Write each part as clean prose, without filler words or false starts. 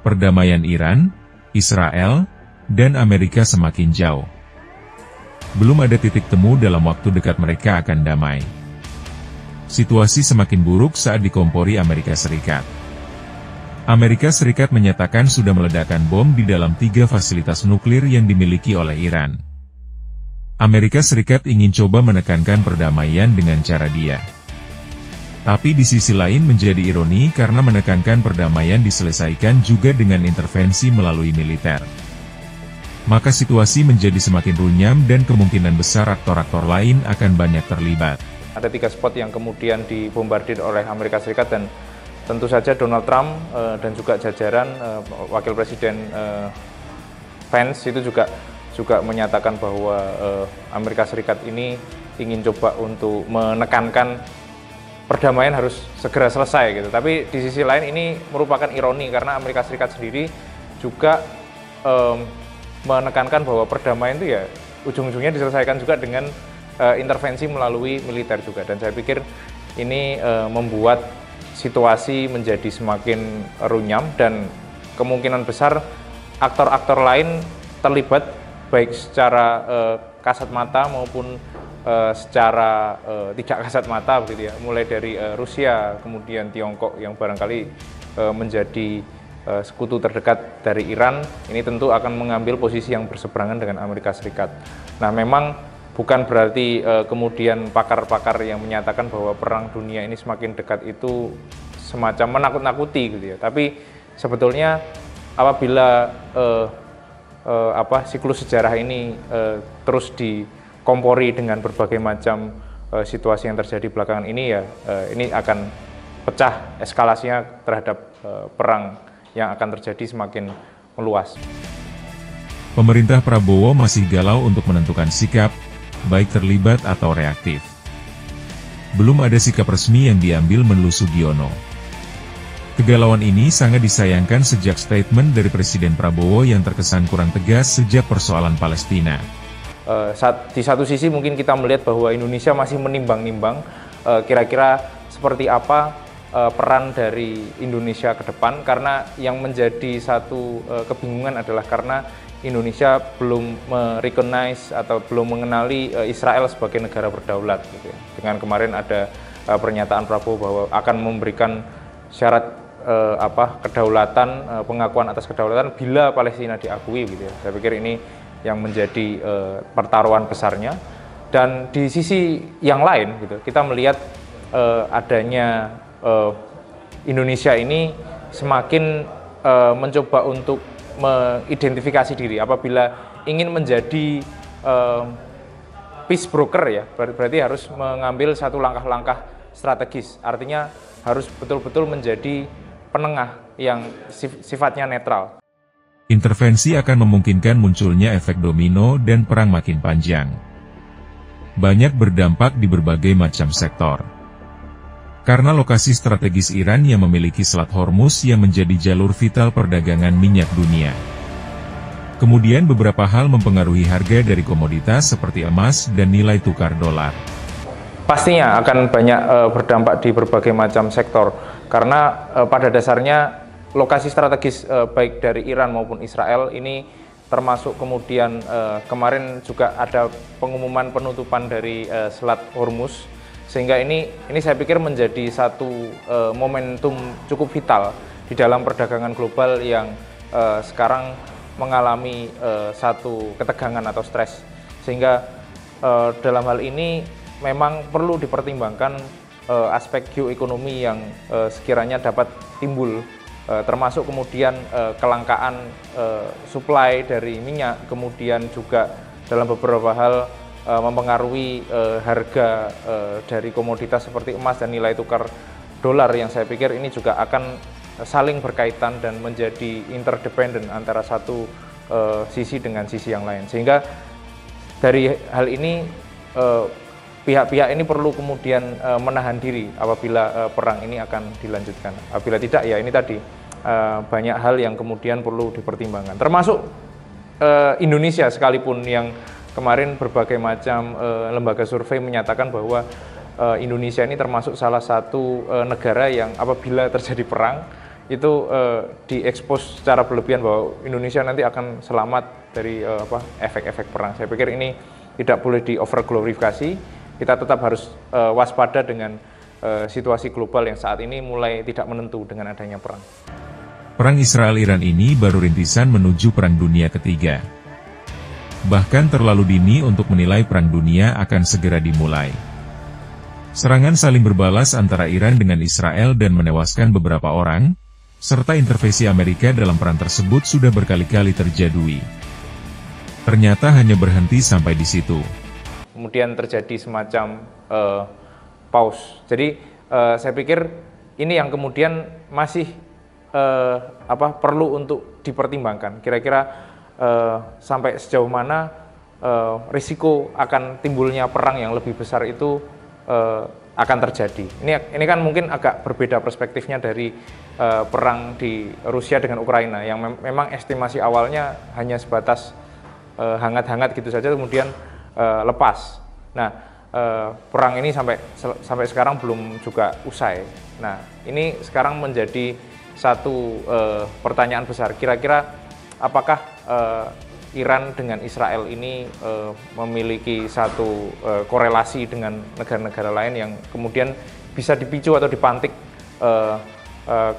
Perdamaian Iran, Israel, dan Amerika semakin jauh. Belum ada titik temu dalam waktu dekat mereka akan damai. Situasi semakin buruk saat dikompori Amerika Serikat. Amerika Serikat menyatakan sudah meledakkan bom di dalam 3 fasilitas nuklir yang dimiliki oleh Iran. Amerika Serikat ingin coba menekankan perdamaian dengan cara dia. Tapi di sisi lain menjadi ironi karena menekankan perdamaian diselesaikan juga dengan intervensi melalui militer. Maka situasi menjadi semakin runyam dan kemungkinan besar aktor-aktor lain akan banyak terlibat. Ada 3 spot yang kemudian dibombardir oleh Amerika Serikat dan tentu saja Donald Trump dan juga jajaran Wakil Presiden Pence itu juga menyatakan bahwa Amerika Serikat ini ingin coba untuk menekankan perdamaian harus segera selesai gitu. Tapi di sisi lain ini merupakan ironi karena Amerika Serikat sendiri juga menekankan bahwa perdamaian itu ya ujung-ujungnya diselesaikan juga dengan intervensi melalui militer juga. Dan saya pikir ini membuat situasi menjadi semakin runyam dan kemungkinan besar aktor-aktor lain terlibat baik secara kasat mata maupun secara tidak kasat mata begitu ya, mulai dari Rusia, kemudian Tiongkok yang barangkali menjadi sekutu terdekat dari Iran, ini tentu akan mengambil posisi yang berseberangan dengan Amerika Serikat. Nah, memang bukan berarti kemudian pakar-pakar yang menyatakan bahwa perang dunia ini semakin dekat itu semacam menakut-nakuti gitu ya. Tapi sebetulnya apabila siklus sejarah ini terus dikompori dengan berbagai macam situasi yang terjadi belakangan ini ya, ini akan pecah eskalasinya terhadap perang yang akan terjadi semakin meluas. Pemerintah Prabowo masih galau untuk menentukan sikap, baik terlibat atau reaktif. Belum ada sikap resmi yang diambil Menlu Sugiono. Kegalauan ini sangat disayangkan sejak statement dari Presiden Prabowo yang terkesan kurang tegas sejak persoalan Palestina. Di satu sisi mungkin kita melihat bahwa Indonesia masih menimbang-nimbang kira-kira seperti apa peran dari Indonesia ke depan, karena yang menjadi satu kebingungan adalah karena Indonesia belum merecognize atau belum mengenali Israel sebagai negara berdaulat gitu ya. Dengan kemarin ada pernyataan Prabowo bahwa akan memberikan syarat kedaulatan, pengakuan atas kedaulatan bila Palestina diakui gitu ya. Saya pikir ini yang menjadi pertaruhan besarnya. Dan di sisi yang lain gitu, kita melihat adanya Indonesia ini semakin mencoba untuk mengidentifikasi diri apabila ingin menjadi peace broker ya, berarti harus mengambil satu langkah-langkah strategis, artinya harus betul-betul menjadi penengah yang sifatnya netral. Intervensi akan memungkinkan munculnya efek domino dan perang makin panjang. Banyak berdampak di berbagai macam sektor. Karena lokasi strategis Iran yang memiliki Selat Hormuz yang menjadi jalur vital perdagangan minyak dunia. Kemudian beberapa hal mempengaruhi harga dari komoditas seperti emas dan nilai tukar dolar. Pastinya akan banyak berdampak di berbagai macam sektor, karena pada dasarnya lokasi strategis baik dari Iran maupun Israel ini termasuk kemudian kemarin juga ada pengumuman penutupan dari Selat Hormuz, sehingga ini saya pikir menjadi satu momentum cukup vital di dalam perdagangan global yang sekarang mengalami satu ketegangan atau stres, sehingga dalam hal ini memang perlu dipertimbangkan aspek geoekonomi yang sekiranya dapat timbul, termasuk kemudian kelangkaan suplai dari minyak, kemudian juga dalam beberapa hal mempengaruhi harga dari komoditas seperti emas dan nilai tukar dolar, yang saya pikir ini juga akan saling berkaitan dan menjadi interdependent antara satu sisi dengan sisi yang lain. Sehingga dari hal ini pihak-pihak ini perlu kemudian menahan diri apabila perang ini akan dilanjutkan. Apabila tidak, ya ini tadi banyak hal yang kemudian perlu dipertimbangkan. Termasuk Indonesia sekalipun, yang kemarin berbagai macam lembaga survei menyatakan bahwa Indonesia ini termasuk salah satu negara yang apabila terjadi perang itu diekspos secara berlebihan bahwa Indonesia nanti akan selamat dari efek-efek perang. Saya pikir ini tidak boleh di overglorifikasi. Kita tetap harus waspada dengan situasi global yang saat ini mulai tidak menentu dengan adanya perang. Perang Israel-Iran ini baru rintisan menuju Perang Dunia Ketiga. Bahkan terlalu dini untuk menilai Perang Dunia akan segera dimulai. Serangan saling berbalas antara Iran dengan Israel dan menewaskan beberapa orang, serta intervensi Amerika dalam perang tersebut sudah berkali-kali terjadi. Ternyata hanya berhenti sampai di situ. Kemudian terjadi semacam pause. Jadi saya pikir ini yang kemudian masih perlu untuk dipertimbangkan. Kira-kira sampai sejauh mana risiko akan timbulnya perang yang lebih besar itu akan terjadi. Ini kan mungkin agak berbeda perspektifnya dari perang di Rusia dengan Ukraina yang memang estimasi awalnya hanya sebatas hangat-hangat gitu saja, kemudian lepas. Nah, perang ini sampai sekarang belum juga usai. Nah, ini sekarang menjadi satu pertanyaan besar. Kira-kira apakah Iran dengan Israel ini memiliki satu korelasi dengan negara-negara lain yang kemudian bisa dipicu atau dipantik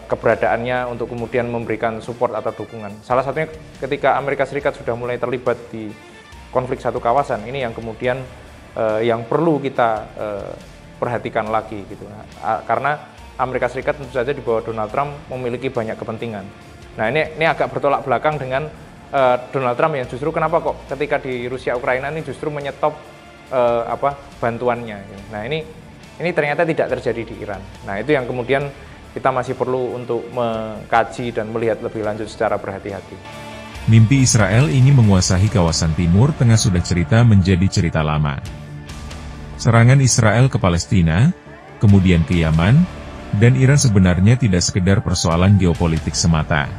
keberadaannya untuk kemudian memberikan support atau dukungan. Salah satunya ketika Amerika Serikat sudah mulai terlibat di konflik satu kawasan, ini yang kemudian yang perlu kita perhatikan lagi gitu. Karena Amerika Serikat tentu saja di bawah Donald Trump memiliki banyak kepentingan. Nah, ini agak bertolak belakang dengan Donald Trump yang justru kenapa kok ketika di Rusia Ukraina ini justru menyetop bantuannya. Nah, ini ternyata tidak terjadi di Iran. Nah, itu yang kemudian kita masih perlu untuk mengkaji dan melihat lebih lanjut secara berhati-hati. Mimpi Israel ingin menguasai kawasan Timur Tengah sudah menjadi cerita lama. Serangan Israel ke Palestina, kemudian ke Yaman, dan Iran sebenarnya tidak sekedar persoalan geopolitik semata.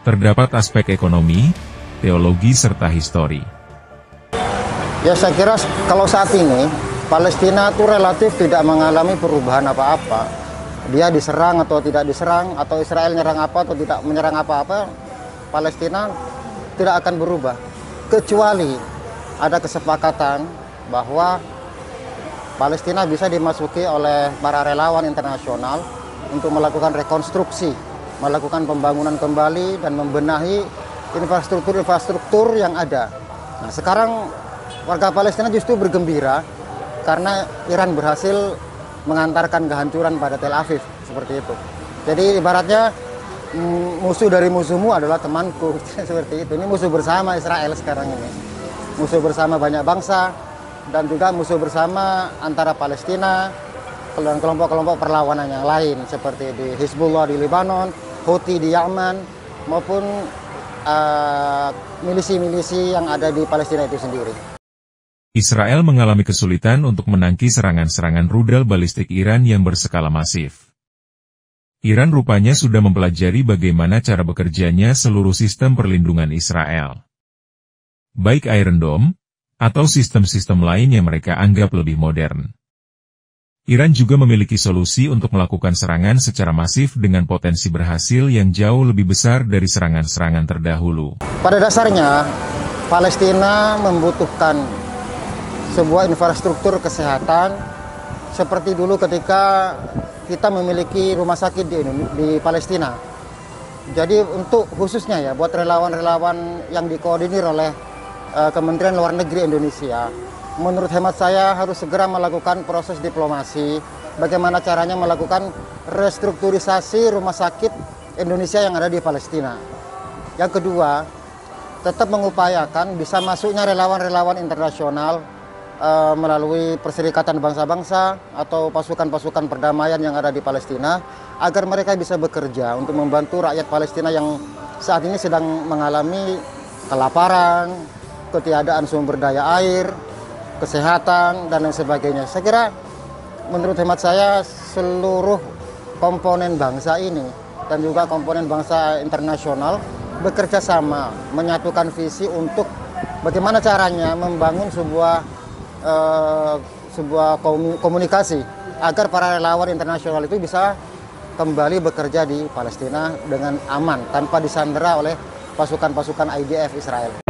Terdapat aspek ekonomi, teologi, serta histori. Ya, saya kira kalau saat ini, Palestina itu relatif tidak mengalami perubahan apa-apa. Dia diserang atau tidak diserang, atau Israel menyerang apa atau tidak menyerang apa-apa, Palestina tidak akan berubah. Kecuali ada kesepakatan bahwa Palestina bisa dimasuki oleh para relawan internasional untuk melakukan rekonstruksi, melakukan pembangunan kembali dan membenahi infrastruktur yang ada. Nah, sekarang warga Palestina justru bergembira karena Iran berhasil mengantarkan kehancuran pada Tel Aviv, seperti itu. Jadi ibaratnya musuh dari musuhmu adalah temanku, seperti itu. Ini musuh bersama Israel sekarang ini. Musuh bersama banyak bangsa dan juga musuh bersama antara Palestina dan kelompok-kelompok perlawanan yang lain seperti di Hizbullah di Lebanon, Houthi di Yaman, maupun milisi-milisi yang ada di Palestina itu sendiri. Israel mengalami kesulitan untuk menangkis serangan-serangan rudal balistik Iran yang berskala masif. Iran rupanya sudah mempelajari bagaimana cara bekerjanya seluruh sistem perlindungan Israel. Baik Iron Dome, atau sistem-sistem lain yang mereka anggap lebih modern. Iran juga memiliki solusi untuk melakukan serangan secara masif dengan potensi berhasil yang jauh lebih besar dari serangan-serangan terdahulu. Pada dasarnya, Palestina membutuhkan sebuah infrastruktur kesehatan seperti dulu ketika kita memiliki rumah sakit di Palestina. Jadi untuk khususnya ya, buat relawan-relawan yang dikoordinir oleh Kementerian Luar Negeri Indonesia, menurut hemat saya harus segera melakukan proses diplomasi, bagaimana caranya melakukan restrukturisasi rumah sakit Indonesia yang ada di Palestina. Yang kedua, tetap mengupayakan bisa masuknya relawan-relawan internasional melalui Perserikatan Bangsa-Bangsa atau pasukan-pasukan perdamaian yang ada di Palestina, agar mereka bisa bekerja untuk membantu rakyat Palestina yang saat ini sedang mengalami kelaparan, ketiadaan sumber daya air, kesehatan, dan lain sebagainya. Saya kira menurut hemat saya seluruh komponen bangsa ini dan juga komponen bangsa internasional bekerja sama, menyatukan visi untuk bagaimana caranya membangun sebuah komunikasi agar para relawan internasional itu bisa kembali bekerja di Palestina dengan aman tanpa disandera oleh pasukan-pasukan IDF Israel.